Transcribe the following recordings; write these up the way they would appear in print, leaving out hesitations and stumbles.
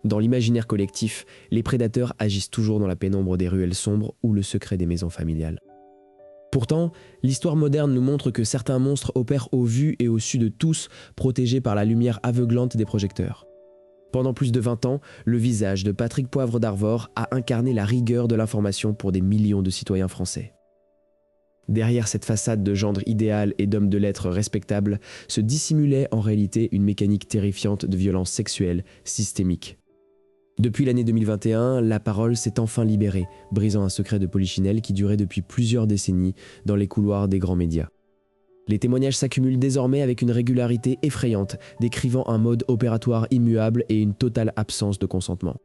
Dans l'imaginaire collectif, les prédateurs agissent toujours dans la pénombre des ruelles sombres ou le secret des maisons familiales. Pourtant, l'histoire moderne nous montre que certains monstres opèrent au vu et au su de tous, protégés par la lumière aveuglante des projecteurs. Pendant plus de 20 ans, le visage de Patrick Poivre d'Arvor a incarné la rigueur de l'information pour des millions de citoyens français. Derrière cette façade de gendre idéal et d'homme de lettres respectable, se dissimulait en réalité une mécanique terrifiante de violence sexuelle systémique. Depuis l'année 2021, la parole s'est enfin libérée, brisant un secret de polichinelle qui durait depuis plusieurs décennies dans les couloirs des grands médias. Les témoignages s'accumulent désormais avec une régularité effrayante, décrivant un mode opératoire immuable et une totale absence de consentement.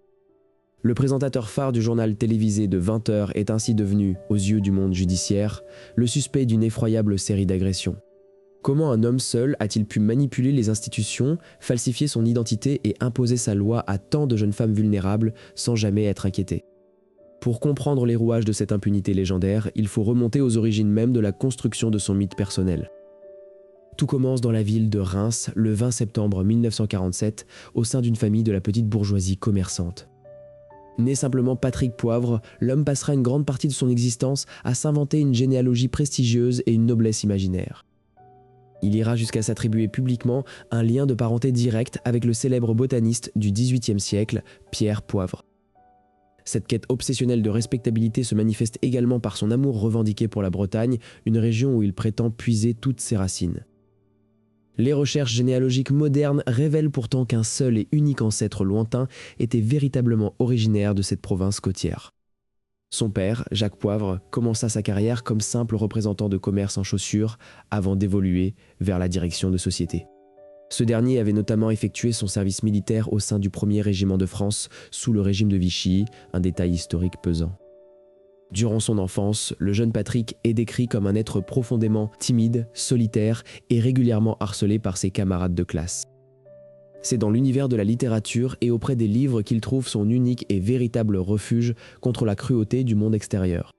Le présentateur phare du journal télévisé de 20 heures est ainsi devenu, aux yeux du monde judiciaire, le suspect d'une effroyable série d'agressions. Comment un homme seul a-t-il pu manipuler les institutions, falsifier son identité et imposer sa loi à tant de jeunes femmes vulnérables sans jamais être inquiété ? Pour comprendre les rouages de cette impunité légendaire, il faut remonter aux origines même de la construction de son mythe personnel. Tout commence dans la ville de Reims le 20 septembre 1947, au sein d'une famille de la petite bourgeoisie commerçante. Né simplement Patrick Poivre, l'homme passera une grande partie de son existence à s'inventer une généalogie prestigieuse et une noblesse imaginaire. Il ira jusqu'à s'attribuer publiquement un lien de parenté direct avec le célèbre botaniste du XVIIIe siècle, Pierre Poivre. Cette quête obsessionnelle de respectabilité se manifeste également par son amour revendiqué pour la Bretagne, une région où il prétend puiser toutes ses racines. Les recherches généalogiques modernes révèlent pourtant qu'un seul et unique ancêtre lointain était véritablement originaire de cette province côtière. Son père, Jacques Poivre, commença sa carrière comme simple représentant de commerce en chaussures avant d'évoluer vers la direction de société. Ce dernier avait notamment effectué son service militaire au sein du 1er régiment de France sous le régime de Vichy, un détail historique pesant. Durant son enfance, le jeune Patrick est décrit comme un être profondément timide, solitaire et régulièrement harcelé par ses camarades de classe. C'est dans l'univers de la littérature et auprès des livres qu'il trouve son unique et véritable refuge contre la cruauté du monde extérieur.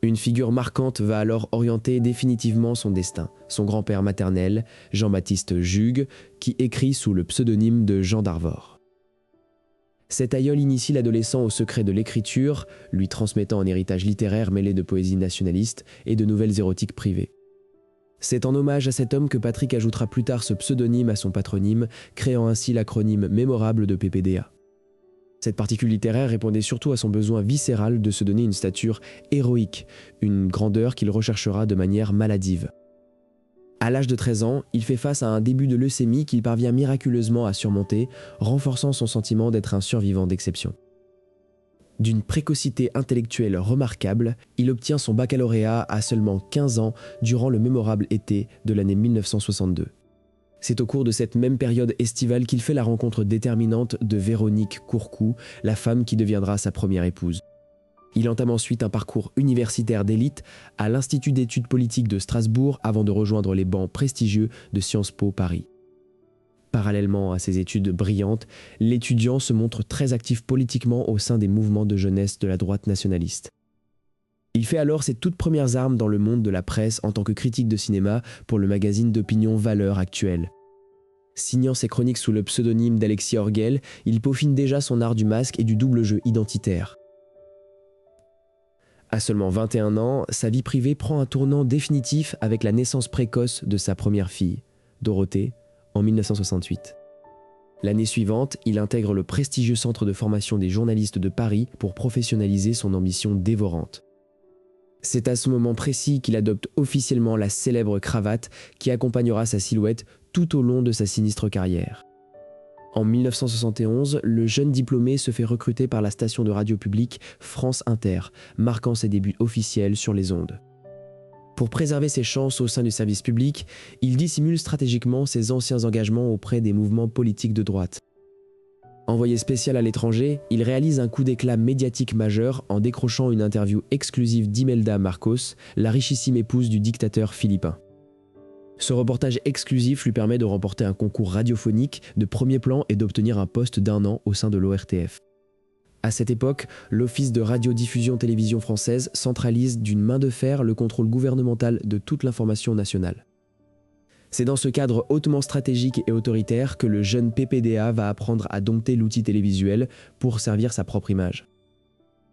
Une figure marquante va alors orienter définitivement son destin, son grand-père maternel, Jean-Baptiste Jugue, qui écrit sous le pseudonyme de Jean d'Arvor. Cet aïeul initie l'adolescent au secret de l'écriture, lui transmettant un héritage littéraire mêlé de poésie nationaliste et de nouvelles érotiques privées. C'est en hommage à cet homme que Patrick ajoutera plus tard ce pseudonyme à son patronyme, créant ainsi l'acronyme mémorable de PPDA. Cette particule littéraire répondait surtout à son besoin viscéral de se donner une stature héroïque, une grandeur qu'il recherchera de manière maladive. À l'âge de 13 ans, il fait face à un début de leucémie qu'il parvient miraculeusement à surmonter, renforçant son sentiment d'être un survivant d'exception. D'une précocité intellectuelle remarquable, il obtient son baccalauréat à seulement 15 ans durant le mémorable été de l'année 1962. C'est au cours de cette même période estivale qu'il fait la rencontre déterminante de Véronique Courcou, la femme qui deviendra sa première épouse. Il entame ensuite un parcours universitaire d'élite à l'Institut d'études politiques de Strasbourg avant de rejoindre les bancs prestigieux de Sciences Po Paris. Parallèlement à ses études brillantes, l'étudiant se montre très actif politiquement au sein des mouvements de jeunesse de la droite nationaliste. Il fait alors ses toutes premières armes dans le monde de la presse en tant que critique de cinéma pour le magazine d'opinion Valeurs Actuelles. Signant ses chroniques sous le pseudonyme d'Alexis Orguel, il peaufine déjà son art du masque et du double jeu identitaire. À seulement 21 ans, sa vie privée prend un tournant définitif avec la naissance précoce de sa première fille, Dorothée, en 1968. L'année suivante, il intègre le prestigieux centre de formation des journalistes de Paris pour professionnaliser son ambition dévorante. C'est à ce moment précis qu'il adopte officiellement la célèbre cravate qui accompagnera sa silhouette tout au long de sa sinistre carrière. En 1971, le jeune diplômé se fait recruter par la station de radio publique France Inter, marquant ses débuts officiels sur les ondes. Pour préserver ses chances au sein du service public, il dissimule stratégiquement ses anciens engagements auprès des mouvements politiques de droite. Envoyé spécial à l'étranger, il réalise un coup d'éclat médiatique majeur en décrochant une interview exclusive d'Imelda Marcos, la richissime épouse du dictateur philippin. Ce reportage exclusif lui permet de remporter un concours radiophonique de premier plan et d'obtenir un poste d'1 an au sein de l'ORTF. À cette époque, l'Office de radiodiffusion-télévision française centralise d'une main de fer le contrôle gouvernemental de toute l'information nationale. C'est dans ce cadre hautement stratégique et autoritaire que le jeune PPDA va apprendre à dompter l'outil télévisuel pour servir sa propre image.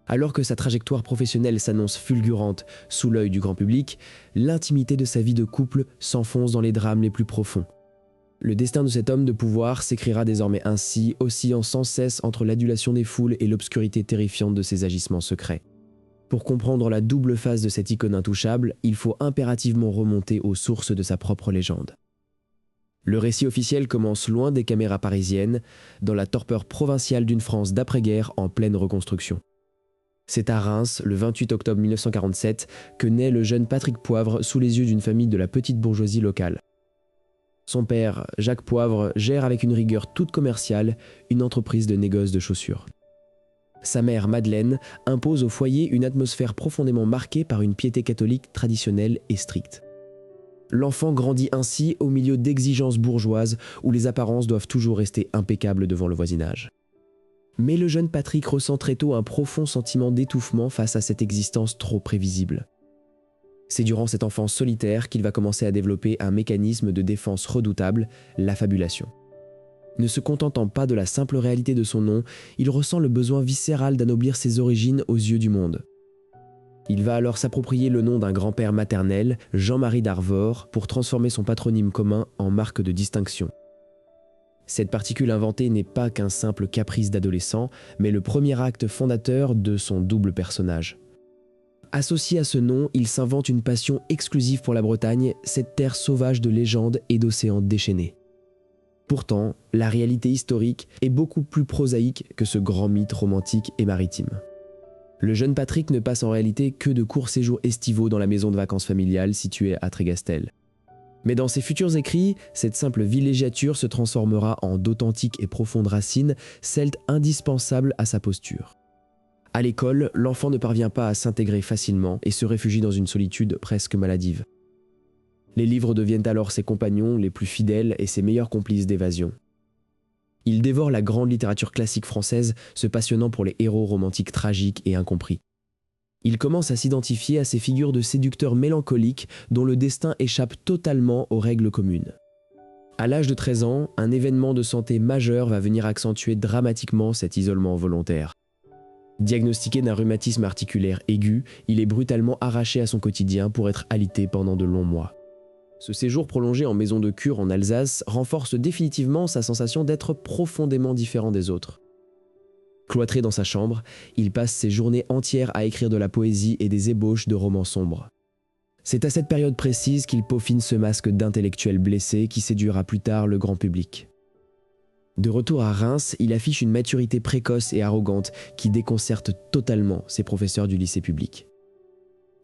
Alors que sa trajectoire professionnelle s'annonce fulgurante sous l'œil du grand public, l'intimité de sa vie de couple s'enfonce dans les drames les plus profonds. Le destin de cet homme de pouvoir s'écrira désormais ainsi, oscillant sans cesse entre l'adulation des foules et l'obscurité terrifiante de ses agissements secrets. Pour comprendre la double face de cette icône intouchable, il faut impérativement remonter aux sources de sa propre légende. Le récit officiel commence loin des caméras parisiennes, dans la torpeur provinciale d'une France d'après-guerre en pleine reconstruction. C'est à Reims, le 28 octobre 1947, que naît le jeune Patrick Poivre sous les yeux d'une famille de la petite bourgeoisie locale. Son père, Jacques Poivre, gère avec une rigueur toute commerciale une entreprise de négoce de chaussures. Sa mère, Madeleine, impose au foyer une atmosphère profondément marquée par une piété catholique traditionnelle et stricte. L'enfant grandit ainsi au milieu d'exigences bourgeoises où les apparences doivent toujours rester impeccables devant le voisinage. Mais le jeune Patrick ressent très tôt un profond sentiment d'étouffement face à cette existence trop prévisible. C'est durant cette enfance solitaire qu'il va commencer à développer un mécanisme de défense redoutable, l'affabulation. Ne se contentant pas de la simple réalité de son nom, il ressent le besoin viscéral d'anoblir ses origines aux yeux du monde. Il va alors s'approprier le nom d'un grand-père maternel, Jean-Marie d'Arvor, pour transformer son patronyme commun en marque de distinction. Cette particule inventée n'est pas qu'un simple caprice d'adolescent, mais le premier acte fondateur de son double personnage. Associé à ce nom, il s'invente une passion exclusive pour la Bretagne, cette terre sauvage de légendes et d'océans déchaînés. Pourtant, la réalité historique est beaucoup plus prosaïque que ce grand mythe romantique et maritime. Le jeune Patrick ne passe en réalité que de courts séjours estivaux dans la maison de vacances familiale située à Trégastel. Mais dans ses futurs écrits, cette simple villégiature se transformera en d'authentiques et profondes racines, celtes indispensables à sa posture. À l'école, l'enfant ne parvient pas à s'intégrer facilement et se réfugie dans une solitude presque maladive. Les livres deviennent alors ses compagnons les plus fidèles et ses meilleurs complices d'évasion. Il dévore la grande littérature classique française, se passionnant pour les héros romantiques tragiques et incompris. Il commence à s'identifier à ces figures de séducteurs mélancoliques dont le destin échappe totalement aux règles communes. À l'âge de 13 ans, un événement de santé majeur va venir accentuer dramatiquement cet isolement volontaire. Diagnostiqué d'un rhumatisme articulaire aigu, il est brutalement arraché à son quotidien pour être alité pendant de longs mois. Ce séjour prolongé en maison de cure en Alsace renforce définitivement sa sensation d'être profondément différent des autres. Cloîtré dans sa chambre, il passe ses journées entières à écrire de la poésie et des ébauches de romans sombres. C'est à cette période précise qu'il peaufine ce masque d'intellectuel blessé qui séduira plus tard le grand public. De retour à Reims, il affiche une maturité précoce et arrogante qui déconcerte totalement ses professeurs du lycée public.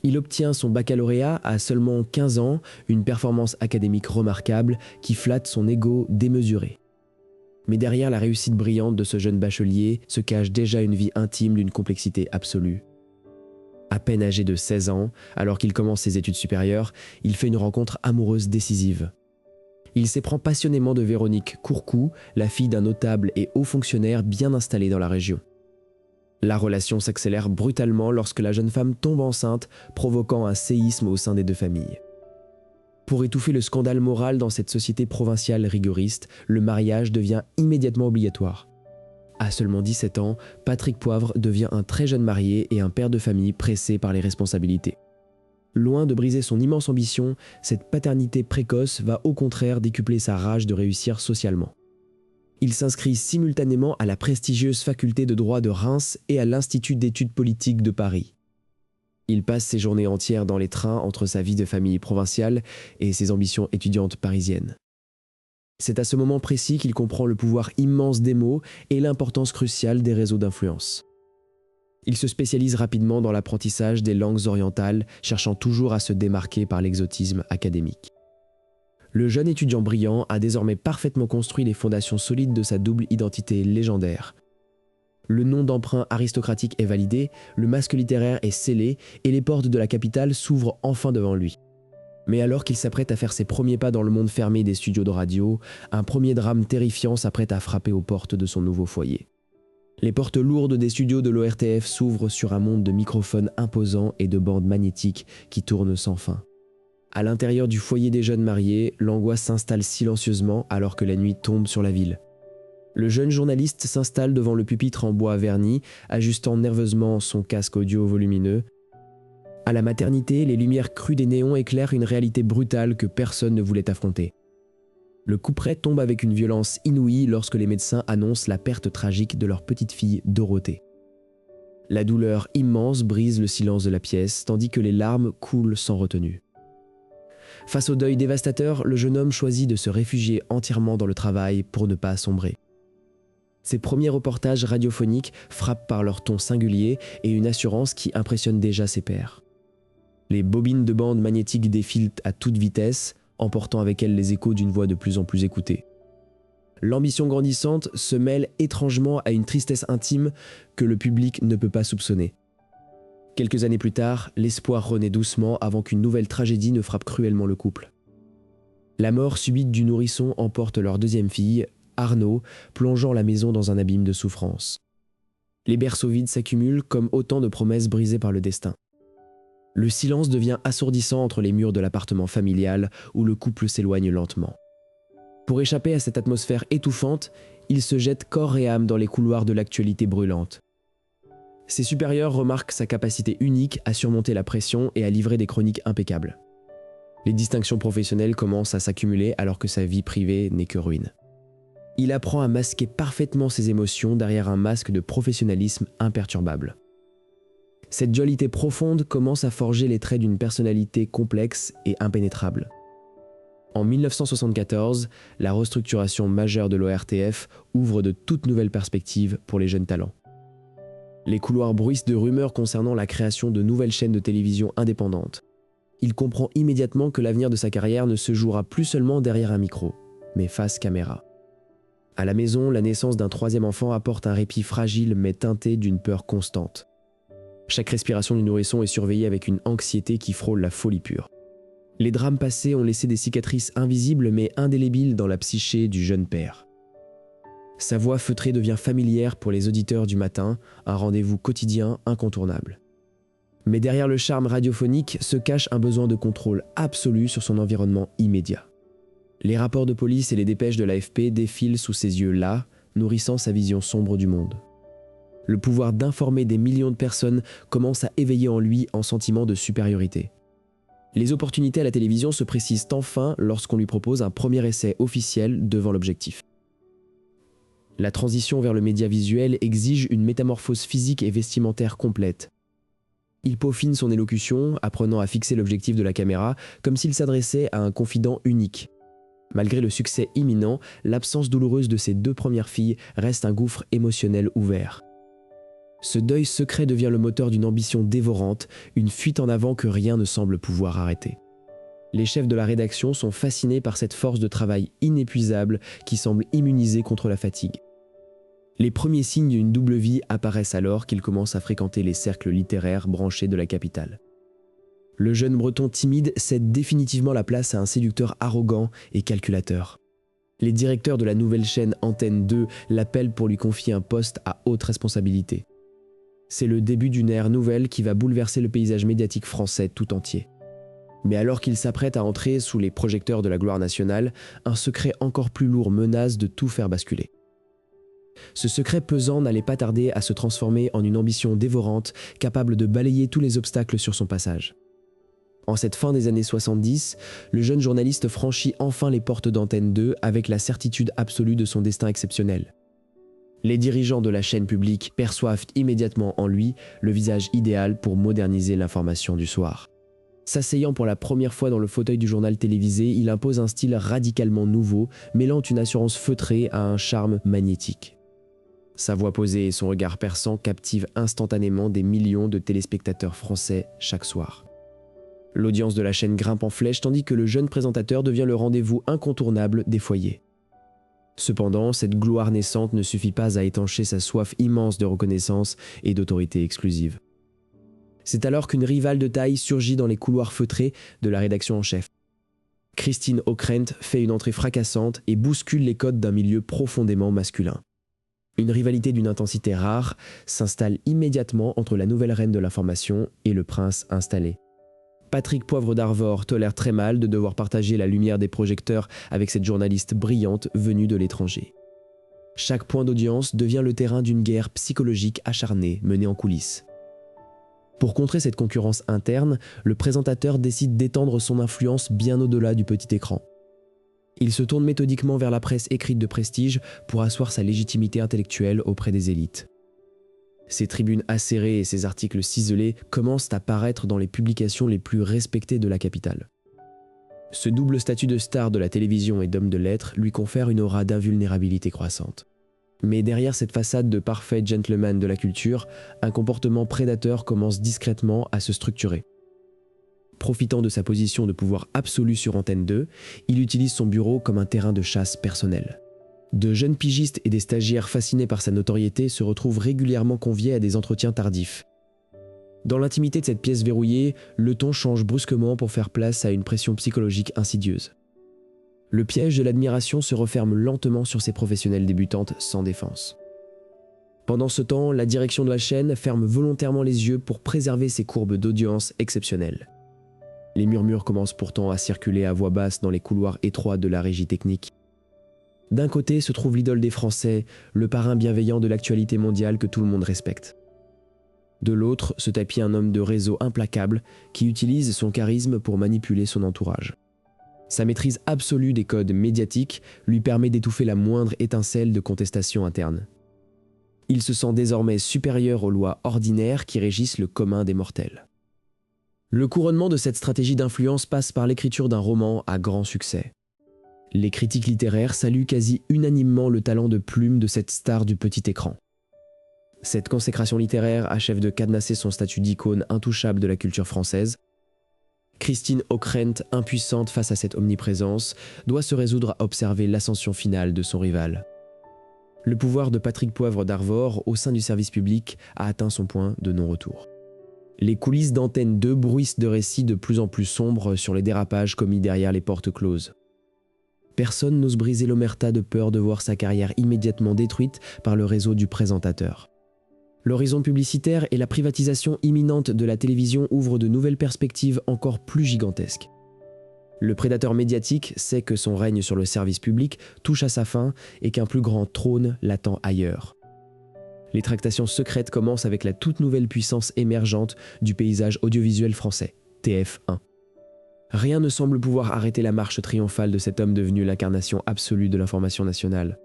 Il obtient son baccalauréat à seulement 15 ans, une performance académique remarquable qui flatte son ego démesuré. Mais derrière la réussite brillante de ce jeune bachelier se cache déjà une vie intime d'une complexité absolue. À peine âgé de 16 ans, alors qu'il commence ses études supérieures, il fait une rencontre amoureuse décisive. Il s'éprend passionnément de Véronique Courcou, la fille d'un notable et haut fonctionnaire bien installé dans la région. La relation s'accélère brutalement lorsque la jeune femme tombe enceinte, provoquant un séisme au sein des deux familles. Pour étouffer le scandale moral dans cette société provinciale rigoriste, le mariage devient immédiatement obligatoire. À seulement 17 ans, Patrick Poivre devient un très jeune marié et un père de famille pressé par les responsabilités. Loin de briser son immense ambition, cette paternité précoce va au contraire décupler sa rage de réussir socialement. Il s'inscrit simultanément à la prestigieuse faculté de droit de Reims et à l'Institut d'études politiques de Paris. Il passe ses journées entières dans les trains entre sa vie de famille provinciale et ses ambitions étudiantes parisiennes. C'est à ce moment précis qu'il comprend le pouvoir immense des mots et l'importance cruciale des réseaux d'influence. Il se spécialise rapidement dans l'apprentissage des langues orientales, cherchant toujours à se démarquer par l'exotisme académique. Le jeune étudiant brillant a désormais parfaitement construit les fondations solides de sa double identité légendaire. Le nom d'emprunt aristocratique est validé, le masque littéraire est scellé et les portes de la capitale s'ouvrent enfin devant lui. Mais alors qu'il s'apprête à faire ses premiers pas dans le monde fermé des studios de radio, un premier drame terrifiant s'apprête à frapper aux portes de son nouveau foyer. Les portes lourdes des studios de l'ORTF s'ouvrent sur un monde de microphones imposants et de bandes magnétiques qui tournent sans fin. À l'intérieur du foyer des jeunes mariés, l'angoisse s'installe silencieusement alors que la nuit tombe sur la ville. Le jeune journaliste s'installe devant le pupitre en bois verni, ajustant nerveusement son casque audio volumineux. À la maternité, les lumières crues des néons éclairent une réalité brutale que personne ne voulait affronter. Le couperet tombe avec une violence inouïe lorsque les médecins annoncent la perte tragique de leur petite fille Dorothée. La douleur immense brise le silence de la pièce, tandis que les larmes coulent sans retenue. Face au deuil dévastateur, le jeune homme choisit de se réfugier entièrement dans le travail pour ne pas sombrer. Ses premiers reportages radiophoniques frappent par leur ton singulier et une assurance qui impressionne déjà ses pairs. Les bobines de bande magnétique défilent à toute vitesse, emportant avec elles les échos d'une voix de plus en plus écoutée. L'ambition grandissante se mêle étrangement à une tristesse intime que le public ne peut pas soupçonner. Quelques années plus tard, l'espoir renaît doucement avant qu'une nouvelle tragédie ne frappe cruellement le couple. La mort subite du nourrisson emporte leur deuxième fille, Arnaud, plongeant la maison dans un abîme de souffrance. Les berceaux vides s'accumulent comme autant de promesses brisées par le destin. Le silence devient assourdissant entre les murs de l'appartement familial où le couple s'éloigne lentement. Pour échapper à cette atmosphère étouffante, il se jette corps et âme dans les couloirs de l'actualité brûlante. Ses supérieurs remarquent sa capacité unique à surmonter la pression et à livrer des chroniques impeccables. Les distinctions professionnelles commencent à s'accumuler alors que sa vie privée n'est que ruine. Il apprend à masquer parfaitement ses émotions derrière un masque de professionnalisme imperturbable. Cette dualité profonde commence à forger les traits d'une personnalité complexe et impénétrable. En 1974, la restructuration majeure de l'ORTF ouvre de toutes nouvelles perspectives pour les jeunes talents. Les couloirs bruissent de rumeurs concernant la création de nouvelles chaînes de télévision indépendantes. Il comprend immédiatement que l'avenir de sa carrière ne se jouera plus seulement derrière un micro, mais face caméra. À la maison, la naissance d'un troisième enfant apporte un répit fragile mais teinté d'une peur constante. Chaque respiration du nourrisson est surveillée avec une anxiété qui frôle la folie pure. Les drames passés ont laissé des cicatrices invisibles mais indélébiles dans la psyché du jeune père. Sa voix feutrée devient familière pour les auditeurs du matin, un rendez-vous quotidien incontournable. Mais derrière le charme radiophonique se cache un besoin de contrôle absolu sur son environnement immédiat. Les rapports de police et les dépêches de l'AFP défilent sous ses yeux là, nourrissant sa vision sombre du monde. Le pouvoir d'informer des millions de personnes commence à éveiller en lui un sentiment de supériorité. Les opportunités à la télévision se précisent enfin lorsqu'on lui propose un premier essai officiel devant l'objectif. La transition vers le média visuel exige une métamorphose physique et vestimentaire complète. Il peaufine son élocution, apprenant à fixer l'objectif de la caméra comme s'il s'adressait à un confident unique. Malgré le succès imminent, l'absence douloureuse de ses deux premières filles reste un gouffre émotionnel ouvert. Ce deuil secret devient le moteur d'une ambition dévorante, une fuite en avant que rien ne semble pouvoir arrêter. Les chefs de la rédaction sont fascinés par cette force de travail inépuisable qui semble immunisée contre la fatigue. Les premiers signes d'une double vie apparaissent alors qu'il commence à fréquenter les cercles littéraires branchés de la capitale. Le jeune breton timide cède définitivement la place à un séducteur arrogant et calculateur. Les directeurs de la nouvelle chaîne Antenne 2 l'appellent pour lui confier un poste à haute responsabilité. C'est le début d'une ère nouvelle qui va bouleverser le paysage médiatique français tout entier. Mais alors qu'il s'apprête à entrer sous les projecteurs de la gloire nationale, un secret encore plus lourd menace de tout faire basculer. Ce secret pesant n'allait pas tarder à se transformer en une ambition dévorante, capable de balayer tous les obstacles sur son passage. En cette fin des années 70, le jeune journaliste franchit enfin les portes d'Antenne 2 avec la certitude absolue de son destin exceptionnel. Les dirigeants de la chaîne publique perçoivent immédiatement en lui le visage idéal pour moderniser l'information du soir. S'asseyant pour la première fois dans le fauteuil du journal télévisé, il impose un style radicalement nouveau, mêlant une assurance feutrée à un charme magnétique. Sa voix posée et son regard perçant captivent instantanément des millions de téléspectateurs français chaque soir. L'audience de la chaîne grimpe en flèche tandis que le jeune présentateur devient le rendez-vous incontournable des foyers. Cependant, cette gloire naissante ne suffit pas à étancher sa soif immense de reconnaissance et d'autorité exclusive. C'est alors qu'une rivale de taille surgit dans les couloirs feutrés de la rédaction en chef. Christine Ockrent fait une entrée fracassante et bouscule les codes d'un milieu profondément masculin. Une rivalité d'une intensité rare s'installe immédiatement entre la nouvelle reine de l'information et le prince installé. Patrick Poivre d'Arvor tolère très mal de devoir partager la lumière des projecteurs avec cette journaliste brillante venue de l'étranger. Chaque point d'audience devient le terrain d'une guerre psychologique acharnée menée en coulisses. Pour contrer cette concurrence interne, le présentateur décide d'étendre son influence bien au-delà du petit écran. Il se tourne méthodiquement vers la presse écrite de prestige pour asseoir sa légitimité intellectuelle auprès des élites. Ses tribunes acérées et ses articles ciselés commencent à paraître dans les publications les plus respectées de la capitale. Ce double statut de star de la télévision et d'homme de lettres lui confère une aura d'invulnérabilité croissante. Mais derrière cette façade de parfait gentleman de la culture, un comportement prédateur commence discrètement à se structurer. Profitant de sa position de pouvoir absolu sur Antenne 2, il utilise son bureau comme un terrain de chasse personnel. De jeunes pigistes et des stagiaires fascinés par sa notoriété se retrouvent régulièrement conviés à des entretiens tardifs. Dans l'intimité de cette pièce verrouillée, le ton change brusquement pour faire place à une pression psychologique insidieuse. Le piège de l'admiration se referme lentement sur ces professionnels débutantes sans défense. Pendant ce temps, la direction de la chaîne ferme volontairement les yeux pour préserver ses courbes d'audience exceptionnelles. Les murmures commencent pourtant à circuler à voix basse dans les couloirs étroits de la régie technique. D'un côté se trouve l'idole des Français, le parrain bienveillant de l'actualité mondiale que tout le monde respecte. De l'autre se tapit un homme de réseau implacable qui utilise son charisme pour manipuler son entourage. Sa maîtrise absolue des codes médiatiques lui permet d'étouffer la moindre étincelle de contestation interne. Il se sent désormais supérieur aux lois ordinaires qui régissent le commun des mortels. Le couronnement de cette stratégie d'influence passe par l'écriture d'un roman à grand succès. Les critiques littéraires saluent quasi unanimement le talent de plume de cette star du petit écran. Cette consécration littéraire achève de cadenasser son statut d'icône intouchable de la culture française. Christine Ockrent, impuissante face à cette omniprésence, doit se résoudre à observer l'ascension finale de son rival. Le pouvoir de Patrick Poivre d'Arvor au sein du service public a atteint son point de non-retour. Les coulisses d'Antenne 2 bruissent de récits de plus en plus sombres sur les dérapages commis derrière les portes closes. Personne n'ose briser l'omerta de peur de voir sa carrière immédiatement détruite par le réseau du présentateur. L'horizon publicitaire et la privatisation imminente de la télévision ouvrent de nouvelles perspectives encore plus gigantesques. Le prédateur médiatique sait que son règne sur le service public touche à sa fin et qu'un plus grand trône l'attend ailleurs. Les tractations secrètes commencent avec la toute nouvelle puissance émergente du paysage audiovisuel français, TF1. Rien ne semble pouvoir arrêter la marche triomphale de cet homme devenu l'incarnation absolue de l'information nationale.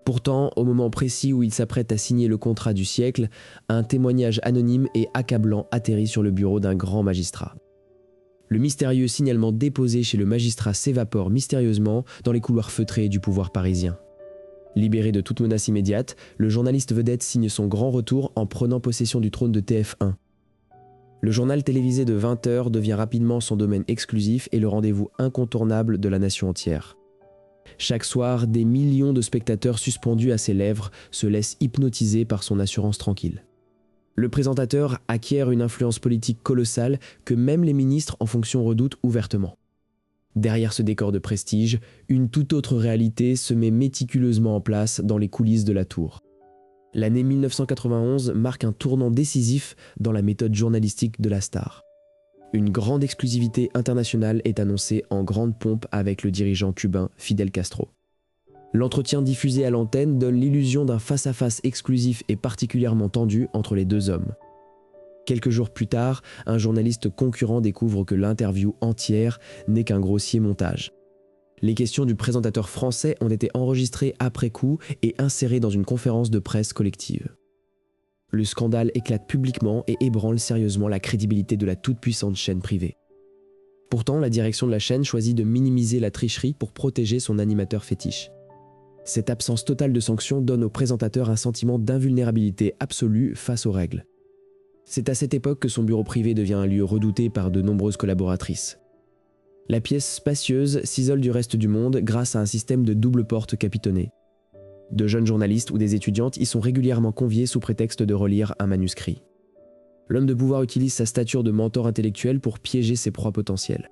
Pourtant, au moment précis où il s'apprête à signer le contrat du siècle, un témoignage anonyme et accablant atterrit sur le bureau d'un grand magistrat. Le mystérieux signalement déposé chez le magistrat s'évapore mystérieusement dans les couloirs feutrés du pouvoir parisien. Libéré de toute menace immédiate, le journaliste vedette signe son grand retour en prenant possession du trône de TF1. Le journal télévisé de 20 heures devient rapidement son domaine exclusif et le rendez-vous incontournable de la nation entière. Chaque soir, des millions de spectateurs suspendus à ses lèvres se laissent hypnotiser par son assurance tranquille. Le présentateur acquiert une influence politique colossale que même les ministres en fonction redoutent ouvertement. Derrière ce décor de prestige, une toute autre réalité se met méticuleusement en place dans les coulisses de la tour. L'année 1991 marque un tournant décisif dans la méthode journalistique de la star. Une grande exclusivité internationale est annoncée en grande pompe avec le dirigeant cubain Fidel Castro. L'entretien diffusé à l'antenne donne l'illusion d'un face-à-face exclusif et particulièrement tendu entre les deux hommes. Quelques jours plus tard, un journaliste concurrent découvre que l'interview entière n'est qu'un grossier montage. Les questions du présentateur français ont été enregistrées après coup et insérées dans une conférence de presse collective. Le scandale éclate publiquement et ébranle sérieusement la crédibilité de la toute-puissante chaîne privée. Pourtant, la direction de la chaîne choisit de minimiser la tricherie pour protéger son animateur fétiche. Cette absence totale de sanction donne au présentateur un sentiment d'invulnérabilité absolue face aux règles. C'est à cette époque que son bureau privé devient un lieu redouté par de nombreuses collaboratrices. La pièce spacieuse s'isole du reste du monde grâce à un système de double porte capitonnée. De jeunes journalistes ou des étudiantes y sont régulièrement conviés sous prétexte de relire un manuscrit. L'homme de pouvoir utilise sa stature de mentor intellectuel pour piéger ses proies potentielles.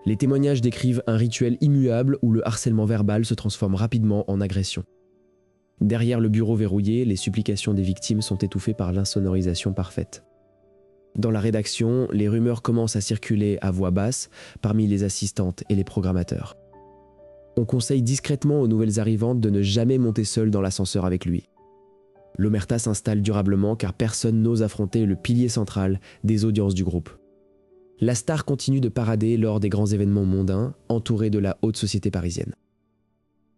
Les témoignages décrivent un rituel immuable où le harcèlement verbal se transforme rapidement en agression. Derrière le bureau verrouillé, les supplications des victimes sont étouffées par l'insonorisation parfaite. Dans la rédaction, les rumeurs commencent à circuler à voix basse parmi les assistantes et les programmateurs. On conseille discrètement aux nouvelles arrivantes de ne jamais monter seules dans l'ascenseur avec lui. L'omerta s'installe durablement car personne n'ose affronter le pilier central des audiences du groupe. La star continue de parader lors des grands événements mondains, entourée de la haute société parisienne.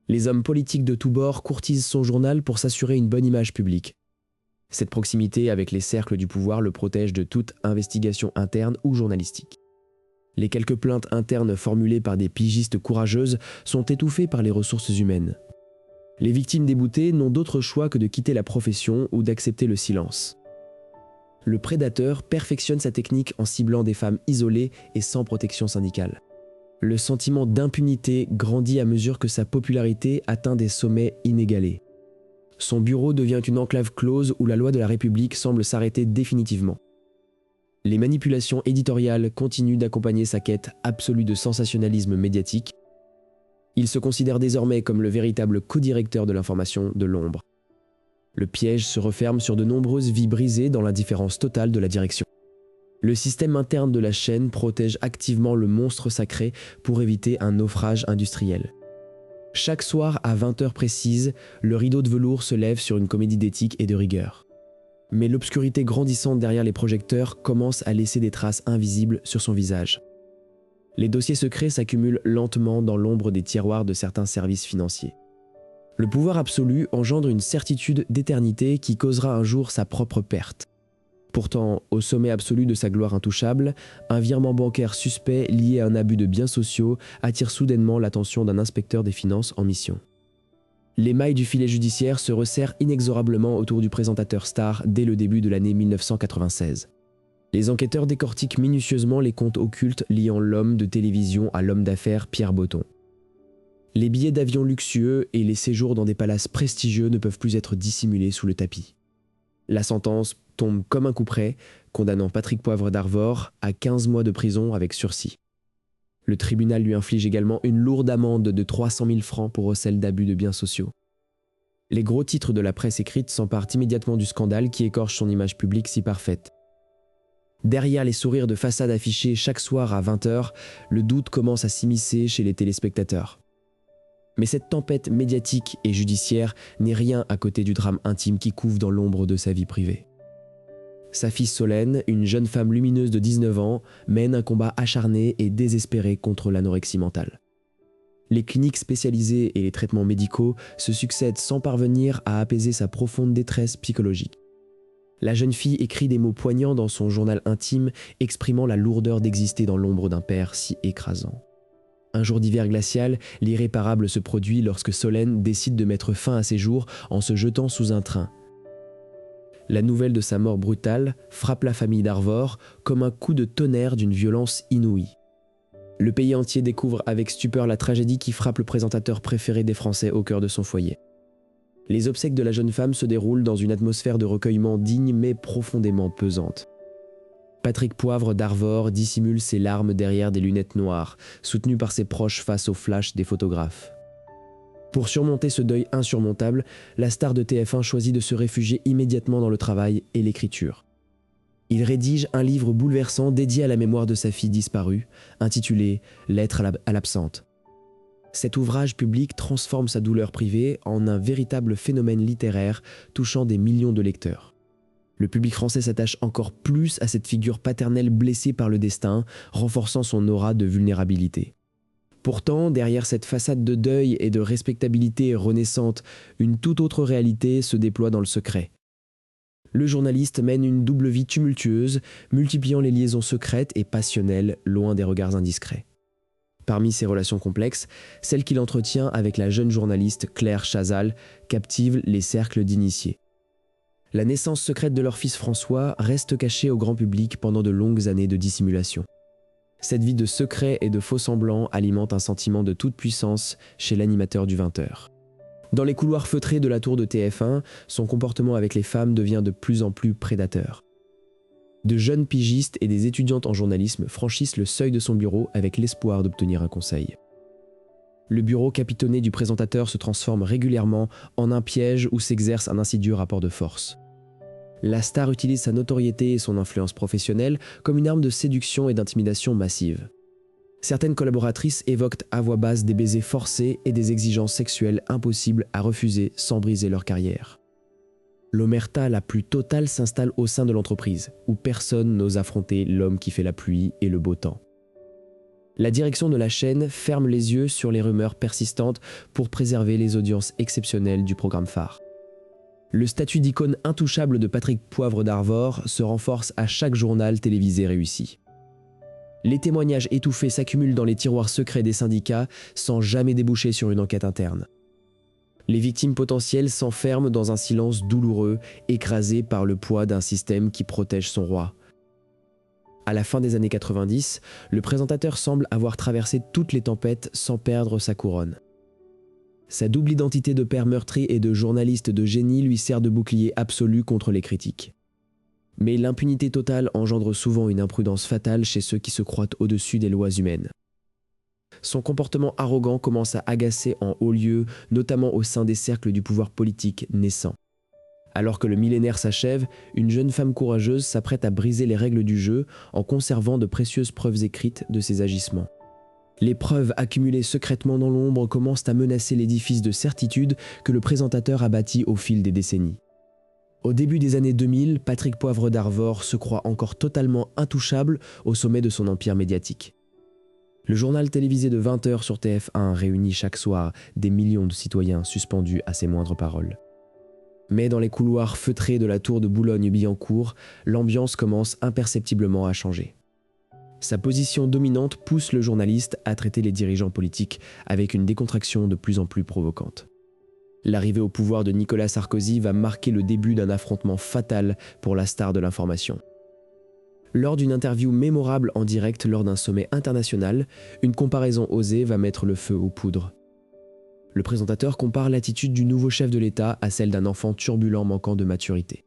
Les hommes politiques de tous bords courtisent son journal pour s'assurer une bonne image publique. Cette proximité avec les cercles du pouvoir le protège de toute investigation interne ou journalistique. Les quelques plaintes internes formulées par des pigistes courageuses sont étouffées par les ressources humaines. Les victimes déboutées n'ont d'autre choix que de quitter la profession ou d'accepter le silence. Le prédateur perfectionne sa technique en ciblant des femmes isolées et sans protection syndicale. Le sentiment d'impunité grandit à mesure que sa popularité atteint des sommets inégalés. Son bureau devient une enclave close où la loi de la République semble s'arrêter définitivement. Les manipulations éditoriales continuent d'accompagner sa quête absolue de sensationnalisme médiatique. Il se considère désormais comme le véritable co-directeur de l'information de l'ombre. Le piège se referme sur de nombreuses vies brisées dans l'indifférence totale de la direction. Le système interne de la chaîne protège activement le monstre sacré pour éviter un naufrage industriel. Chaque soir à 20h précises, le rideau de velours se lève sur une comédie d'éthique et de rigueur. Mais l'obscurité grandissante derrière les projecteurs commence à laisser des traces invisibles sur son visage. Les dossiers secrets s'accumulent lentement dans l'ombre des tiroirs de certains services financiers. Le pouvoir absolu engendre une certitude d'éternité qui causera un jour sa propre perte. Pourtant, au sommet absolu de sa gloire intouchable, un virement bancaire suspect lié à un abus de biens sociaux attire soudainement l'attention d'un inspecteur des finances en mission. Les mailles du filet judiciaire se resserrent inexorablement autour du présentateur star dès le début de l'année 1996. Les enquêteurs décortiquent minutieusement les comptes occultes liant l'homme de télévision à l'homme d'affaires Pierre Botton. Les billets d'avion luxueux et les séjours dans des palaces prestigieux ne peuvent plus être dissimulés sous le tapis. La sentence tombe comme un coup près, condamnant Patrick Poivre d'Arvor à 15 mois de prison avec sursis. Le tribunal lui inflige également une lourde amende de 300 000 francs pour recel d'abus de biens sociaux. Les gros titres de la presse écrite s'emparent immédiatement du scandale qui écorche son image publique si parfaite. Derrière les sourires de façade affichés chaque soir à 20h, le doute commence à s'immiscer chez les téléspectateurs. Mais cette tempête médiatique et judiciaire n'est rien à côté du drame intime qui couve dans l'ombre de sa vie privée. Sa fille Solène, une jeune femme lumineuse de 19 ans, mène un combat acharné et désespéré contre l'anorexie mentale. Les cliniques spécialisées et les traitements médicaux se succèdent sans parvenir à apaiser sa profonde détresse psychologique. La jeune fille écrit des mots poignants dans son journal intime, exprimant la lourdeur d'exister dans l'ombre d'un père si écrasant. Un jour d'hiver glacial, l'irréparable se produit lorsque Solène décide de mettre fin à ses jours en se jetant sous un train. La nouvelle de sa mort brutale frappe la famille d'Arvor comme un coup de tonnerre d'une violence inouïe. Le pays entier découvre avec stupeur la tragédie qui frappe le présentateur préféré des Français au cœur de son foyer. Les obsèques de la jeune femme se déroulent dans une atmosphère de recueillement digne mais profondément pesante. Patrick Poivre d'Arvor dissimule ses larmes derrière des lunettes noires, soutenu par ses proches face au flash des photographes. Pour surmonter ce deuil insurmontable, la star de TF1 choisit de se réfugier immédiatement dans le travail et l'écriture. Il rédige un livre bouleversant dédié à la mémoire de sa fille disparue, intitulé « Lettre à l'absente ». Cet ouvrage public transforme sa douleur privée en un véritable phénomène littéraire touchant des millions de lecteurs. Le public français s'attache encore plus à cette figure paternelle blessée par le destin, renforçant son aura de vulnérabilité. Pourtant, derrière cette façade de deuil et de respectabilité renaissante, une toute autre réalité se déploie dans le secret. Le journaliste mène une double vie tumultueuse, multipliant les liaisons secrètes et passionnelles, loin des regards indiscrets. Parmi ces relations complexes, celle qu'il entretient avec la jeune journaliste Claire Chazal captive les cercles d'initiés. La naissance secrète de leur fils François reste cachée au grand public pendant de longues années de dissimulation. Cette vie de secret et de faux-semblants alimente un sentiment de toute puissance chez l'animateur du 20h. Dans les couloirs feutrés de la tour de TF1, son comportement avec les femmes devient de plus en plus prédateur. De jeunes pigistes et des étudiantes en journalisme franchissent le seuil de son bureau avec l'espoir d'obtenir un conseil. Le bureau capitonné du présentateur se transforme régulièrement en un piège où s'exerce un insidieux rapport de force. La star utilise sa notoriété et son influence professionnelle comme une arme de séduction et d'intimidation massive. Certaines collaboratrices évoquent à voix basse des baisers forcés et des exigences sexuelles impossibles à refuser sans briser leur carrière. L'omerta la plus totale s'installe au sein de l'entreprise, où personne n'ose affronter l'homme qui fait la pluie et le beau temps. La direction de la chaîne ferme les yeux sur les rumeurs persistantes pour préserver les audiences exceptionnelles du programme phare. Le statut d'icône intouchable de Patrick Poivre d'Arvor se renforce à chaque journal télévisé réussi. Les témoignages étouffés s'accumulent dans les tiroirs secrets des syndicats sans jamais déboucher sur une enquête interne. Les victimes potentielles s'enferment dans un silence douloureux, écrasées par le poids d'un système qui protège son roi. À la fin des années 90, le présentateur semble avoir traversé toutes les tempêtes sans perdre sa couronne. Sa double identité de père meurtri et de journaliste de génie lui sert de bouclier absolu contre les critiques. Mais l'impunité totale engendre souvent une imprudence fatale chez ceux qui se croient au-dessus des lois humaines. Son comportement arrogant commence à agacer en haut lieu, notamment au sein des cercles du pouvoir politique naissant. Alors que le millénaire s'achève, une jeune femme courageuse s'apprête à briser les règles du jeu en conservant de précieuses preuves écrites de ses agissements. Les preuves accumulées secrètement dans l'ombre commencent à menacer l'édifice de certitude que le présentateur a bâti au fil des décennies. Au début des années 2000, Patrick Poivre d'Arvor se croit encore totalement intouchable au sommet de son empire médiatique. Le journal télévisé de 20 h sur TF1 réunit chaque soir des millions de citoyens suspendus à ses moindres paroles. Mais dans les couloirs feutrés de la tour de Boulogne-Billancourt, l'ambiance commence imperceptiblement à changer. Sa position dominante pousse le journaliste à traiter les dirigeants politiques avec une décontraction de plus en plus provocante. L'arrivée au pouvoir de Nicolas Sarkozy va marquer le début d'un affrontement fatal pour la star de l'information. Lors d'une interview mémorable en direct lors d'un sommet international, une comparaison osée va mettre le feu aux poudres. Le présentateur compare l'attitude du nouveau chef de l'État à celle d'un enfant turbulent manquant de maturité.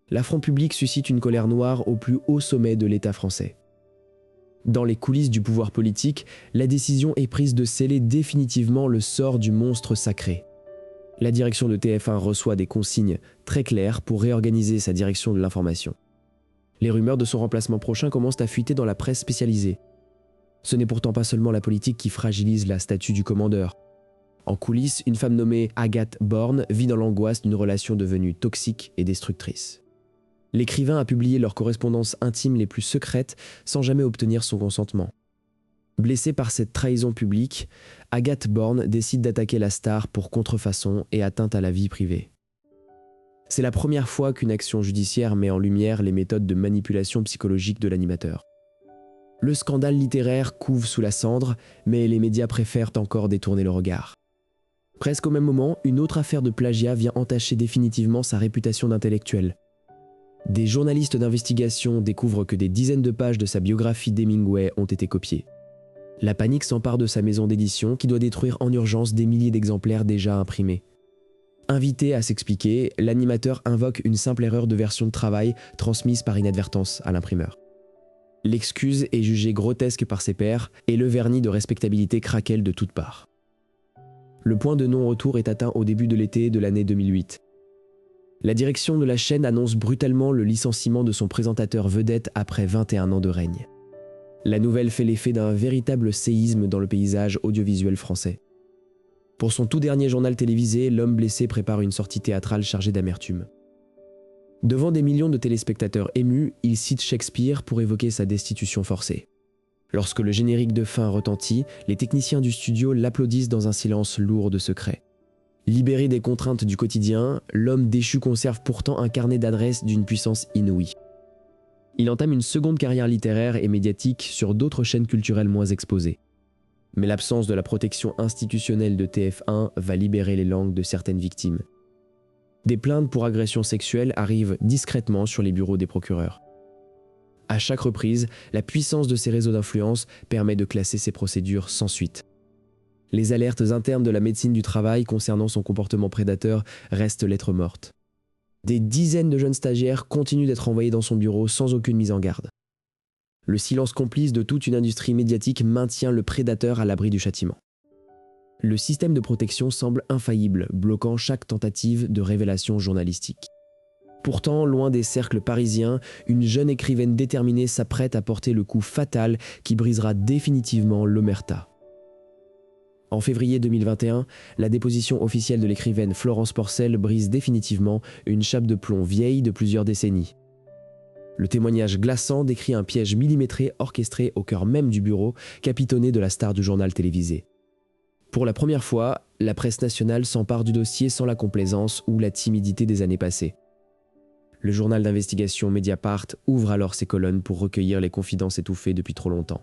L'affront public suscite une colère noire au plus haut sommet de l'État français. Dans les coulisses du pouvoir politique, la décision est prise de sceller définitivement le sort du monstre sacré. La direction de TF1 reçoit des consignes très claires pour réorganiser sa direction de l'information. Les rumeurs de son remplacement prochain commencent à fuiter dans la presse spécialisée. Ce n'est pourtant pas seulement la politique qui fragilise la statue du commandeur. En coulisses, une femme nommée Agathe Borne vit dans l'angoisse d'une relation devenue toxique et destructrice. L'écrivain a publié leurs correspondances intimes les plus secrètes sans jamais obtenir son consentement. Blessée par cette trahison publique, Agathe Borne décide d'attaquer la star pour contrefaçon et atteinte à la vie privée. C'est la première fois qu'une action judiciaire met en lumière les méthodes de manipulation psychologique de l'animateur. Le scandale littéraire couve sous la cendre, mais les médias préfèrent encore détourner le regard. Presque au même moment, une autre affaire de plagiat vient entacher définitivement sa réputation d'intellectuel. Des journalistes d'investigation découvrent que des dizaines de pages de sa biographie d'Hemingway ont été copiées. La panique s'empare de sa maison d'édition qui doit détruire en urgence des milliers d'exemplaires déjà imprimés. Invité à s'expliquer, l'animateur invoque une simple erreur de version de travail transmise par inadvertance à l'imprimeur. L'excuse est jugée grotesque par ses pairs et le vernis de respectabilité craquelle de toutes parts. Le point de non-retour est atteint au début de l'été de l'année 2008. La direction de la chaîne annonce brutalement le licenciement de son présentateur vedette après 21 ans de règne. La nouvelle fait l'effet d'un véritable séisme dans le paysage audiovisuel français. Pour son tout dernier journal télévisé, l'homme blessé prépare une sortie théâtrale chargée d'amertume. Devant des millions de téléspectateurs émus, il cite Shakespeare pour évoquer sa destitution forcée. Lorsque le générique de fin retentit, les techniciens du studio l'applaudissent dans un silence lourd de secrets. Libéré des contraintes du quotidien, l'homme déchu conserve pourtant un carnet d'adresses d'une puissance inouïe. Il entame une seconde carrière littéraire et médiatique sur d'autres chaînes culturelles moins exposées. Mais l'absence de la protection institutionnelle de TF1 va libérer les langues de certaines victimes. Des plaintes pour agression sexuelle arrivent discrètement sur les bureaux des procureurs. À chaque reprise, la puissance de ces réseaux d'influence permet de classer ces procédures sans suite. Les alertes internes de la médecine du travail concernant son comportement prédateur restent lettre morte. Des dizaines de jeunes stagiaires continuent d'être envoyés dans son bureau sans aucune mise en garde. Le silence complice de toute une industrie médiatique maintient le prédateur à l'abri du châtiment. Le système de protection semble infaillible, bloquant chaque tentative de révélation journalistique. Pourtant, loin des cercles parisiens, une jeune écrivaine déterminée s'apprête à porter le coup fatal qui brisera définitivement l'omerta. En février 2021, la déposition officielle de l'écrivaine Florence Porcel brise définitivement une chape de plomb vieille de plusieurs décennies. Le témoignage glaçant décrit un piège millimétré orchestré au cœur même du bureau, capitonné de la star du journal télévisé. Pour la première fois, la presse nationale s'empare du dossier sans la complaisance ou la timidité des années passées. Le journal d'investigation Mediapart ouvre alors ses colonnes pour recueillir les confidences étouffées depuis trop longtemps.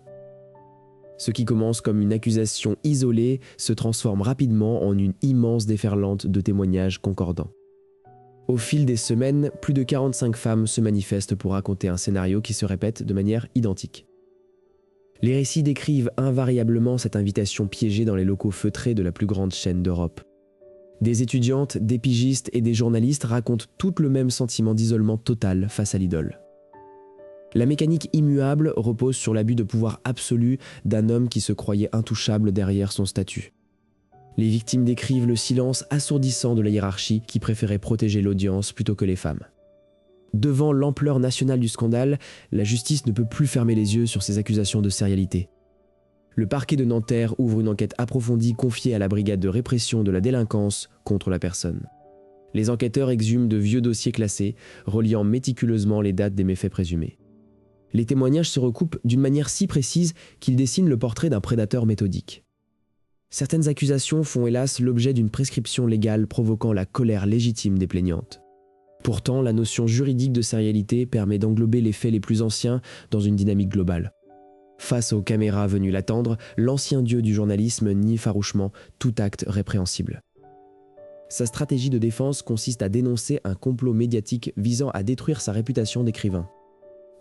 Ce qui commence comme une accusation isolée se transforme rapidement en une immense déferlante de témoignages concordants. Au fil des semaines, plus de 45 femmes se manifestent pour raconter un scénario qui se répète de manière identique. Les récits décrivent invariablement cette invitation piégée dans les locaux feutrés de la plus grande chaîne d'Europe. Des étudiantes, des pigistes et des journalistes racontent toutes le même sentiment d'isolement total face à l'idole. La mécanique immuable repose sur l'abus de pouvoir absolu d'un homme qui se croyait intouchable derrière son statut. Les victimes décrivent le silence assourdissant de la hiérarchie qui préférait protéger l'audience plutôt que les femmes. Devant l'ampleur nationale du scandale, la justice ne peut plus fermer les yeux sur ces accusations de sérialité. Le parquet de Nanterre ouvre une enquête approfondie confiée à la brigade de répression de la délinquance contre la personne. Les enquêteurs exhument de vieux dossiers classés, reliant méticuleusement les dates des méfaits présumés. Les témoignages se recoupent d'une manière si précise qu'ils dessinent le portrait d'un prédateur méthodique. Certaines accusations font hélas l'objet d'une prescription légale provoquant la colère légitime des plaignantes. Pourtant, la notion juridique de sérialité permet d'englober les faits les plus anciens dans une dynamique globale. Face aux caméras venues l'attendre, l'ancien dieu du journalisme nie farouchement tout acte répréhensible. Sa stratégie de défense consiste à dénoncer un complot médiatique visant à détruire sa réputation d'écrivain.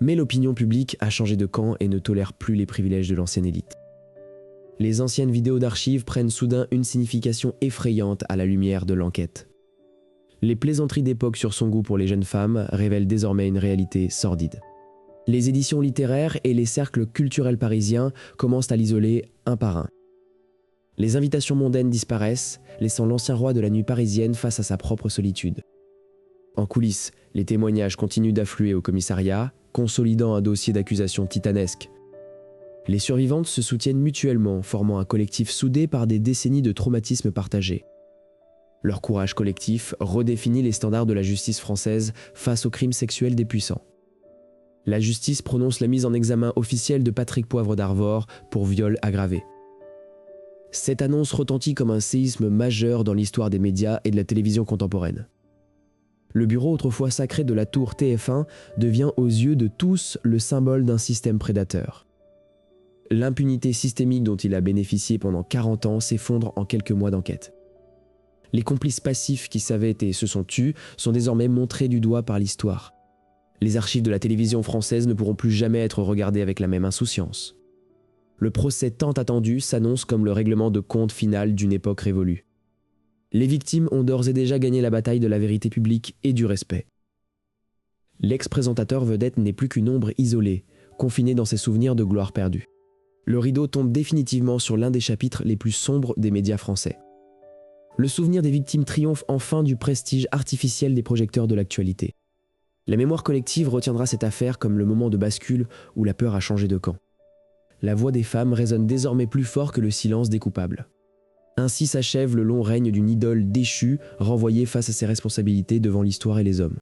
Mais l'opinion publique a changé de camp et ne tolère plus les privilèges de l'ancienne élite. Les anciennes vidéos d'archives prennent soudain une signification effrayante à la lumière de l'enquête. Les plaisanteries d'époque sur son goût pour les jeunes femmes révèlent désormais une réalité sordide. Les éditions littéraires et les cercles culturels parisiens commencent à l'isoler un par un. Les invitations mondaines disparaissent, laissant l'ancien roi de la nuit parisienne face à sa propre solitude. En coulisses, les témoignages continuent d'affluer au commissariat, consolidant un dossier d'accusation titanesque. Les survivantes se soutiennent mutuellement, formant un collectif soudé par des décennies de traumatismes partagés. Leur courage collectif redéfinit les standards de la justice française face aux crimes sexuels des puissants. La justice prononce la mise en examen officielle de Patrick Poivre d'Arvor pour viol aggravé. Cette annonce retentit comme un séisme majeur dans l'histoire des médias et de la télévision contemporaine. Le bureau autrefois sacré de la tour TF1 devient aux yeux de tous le symbole d'un système prédateur. L'impunité systémique dont il a bénéficié pendant 40 ans s'effondre en quelques mois d'enquête. Les complices passifs qui savaient et se sont tus sont désormais montrés du doigt par l'histoire. Les archives de la télévision française ne pourront plus jamais être regardées avec la même insouciance. Le procès tant attendu s'annonce comme le règlement de compte final d'une époque révolue. Les victimes ont d'ores et déjà gagné la bataille de la vérité publique et du respect. L'ex-présentateur vedette n'est plus qu'une ombre isolée, confinée dans ses souvenirs de gloire perdue. Le rideau tombe définitivement sur l'un des chapitres les plus sombres des médias français. Le souvenir des victimes triomphe enfin du prestige artificiel des projecteurs de l'actualité. La mémoire collective retiendra cette affaire comme le moment de bascule où la peur a changé de camp. La voix des femmes résonne désormais plus fort que le silence des coupables. Ainsi s'achève le long règne d'une idole déchue, renvoyée face à ses responsabilités devant l'histoire et les hommes.